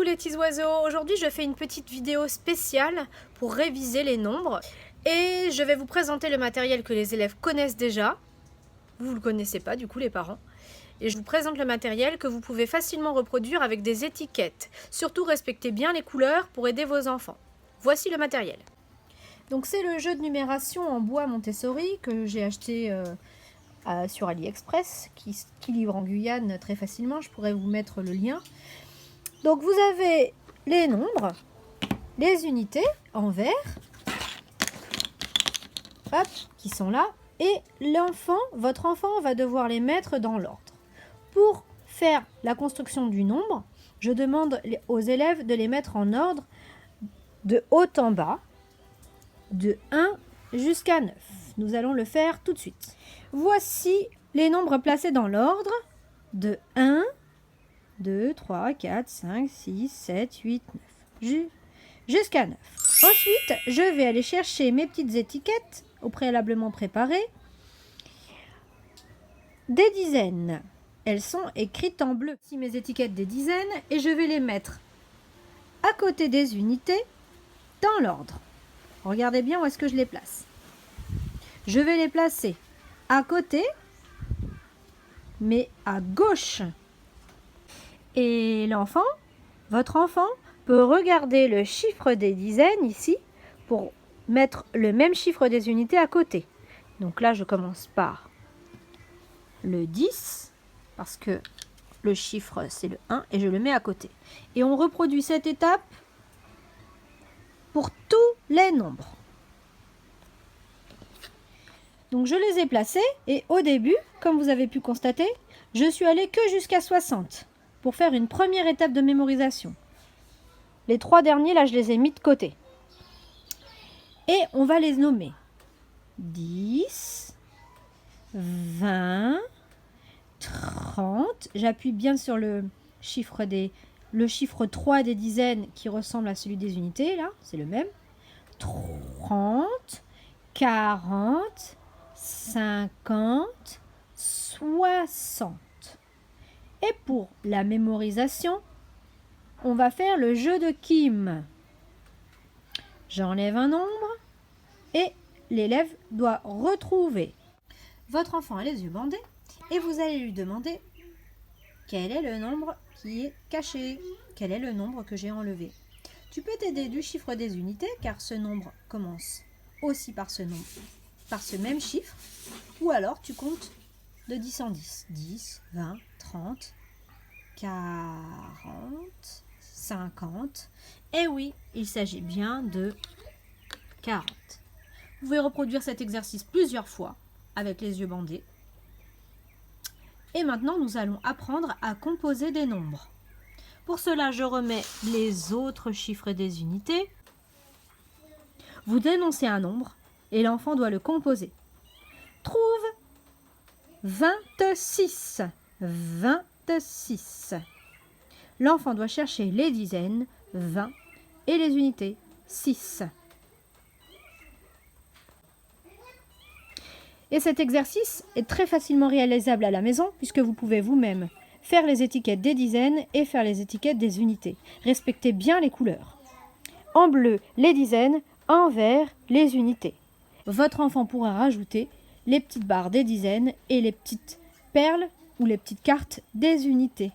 les petits oiseaux, aujourd'hui je fais une petite vidéo spéciale pour réviser les nombres et je vais vous présenter le matériel que les élèves connaissent déjà. Vous ne le connaissez pas du coup les parents. Et je vous présente le matériel que vous pouvez facilement reproduire avec des étiquettes. Surtout respectez bien les couleurs pour aider vos enfants. Voici le matériel. Donc c'est le jeu de numération en bois Montessori que j'ai acheté sur AliExpress, qui livre en Guyane très facilement. Je pourrais vous mettre le lien. Donc vous avez les nombres, les unités en vert, hop, qui sont là, et votre enfant va devoir les mettre dans l'ordre. Pour faire la construction du nombre, je demande aux élèves de les mettre en ordre de haut en bas, de 1 jusqu'à 9. Nous allons le faire tout de suite. Voici les nombres placés dans l'ordre de 1, 2, 3, 4, 5, 6, 7, 8, 9. Jusqu'à 9. Ensuite, je vais aller chercher mes petites étiquettes au préalablement préparées. Des dizaines. Elles sont écrites en bleu. Voici mes étiquettes des dizaines et je vais les mettre à côté des unités dans l'ordre. Regardez bien où est-ce que je les place. Je vais les placer à côté, mais à gauche. Et votre enfant peut regarder le chiffre des dizaines ici pour mettre le même chiffre des unités à côté. Donc là, je commence par le 10, parce que le chiffre, c'est le 1, et je le mets à côté. Et on reproduit cette étape pour tous les nombres. Donc je les ai placés, et au début, comme vous avez pu constater, je suis allée que jusqu'à 60 pour faire une première étape de mémorisation. Les 3 derniers, là, je les ai mis de côté. Et on va les nommer 10, 20, 30. J'appuie bien sur le chiffre 3 des dizaines qui ressemble à celui des unités, là, c'est le même. 30, 40, 50, 60. Et pour la mémorisation, on va faire le jeu de Kim. J'enlève un nombre et l'élève doit retrouver. Votre enfant a les yeux bandés et vous allez lui demander quel est le nombre qui est caché, quel est le nombre que j'ai enlevé. Tu peux t'aider du chiffre des unités car ce nombre commence aussi par ce même chiffre, ou alors tu comptes de 10 en 10. 10, 20, 30, 40, 50. Et oui, il s'agit bien de 40. Vous pouvez reproduire cet exercice plusieurs fois avec les yeux bandés. Et maintenant, nous allons apprendre à composer des nombres. Pour cela, je remets les autres chiffres des unités. Vous dénoncez un nombre et l'enfant doit le composer. Trouve 26. 26. L'enfant doit chercher les dizaines, 20, et les unités, 6. Et cet exercice est très facilement réalisable à la maison puisque vous pouvez vous-même faire les étiquettes des dizaines et faire les étiquettes des unités. Respectez bien les couleurs. En bleu, les dizaines, en vert, les unités. Votre enfant pourra rajouter les petites barres des dizaines et les petites perles ou les petites cartes des unités.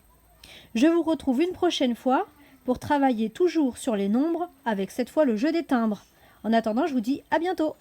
Je vous retrouve une prochaine fois pour travailler toujours sur les nombres avec cette fois le jeu des timbres. En attendant, je vous dis à bientôt.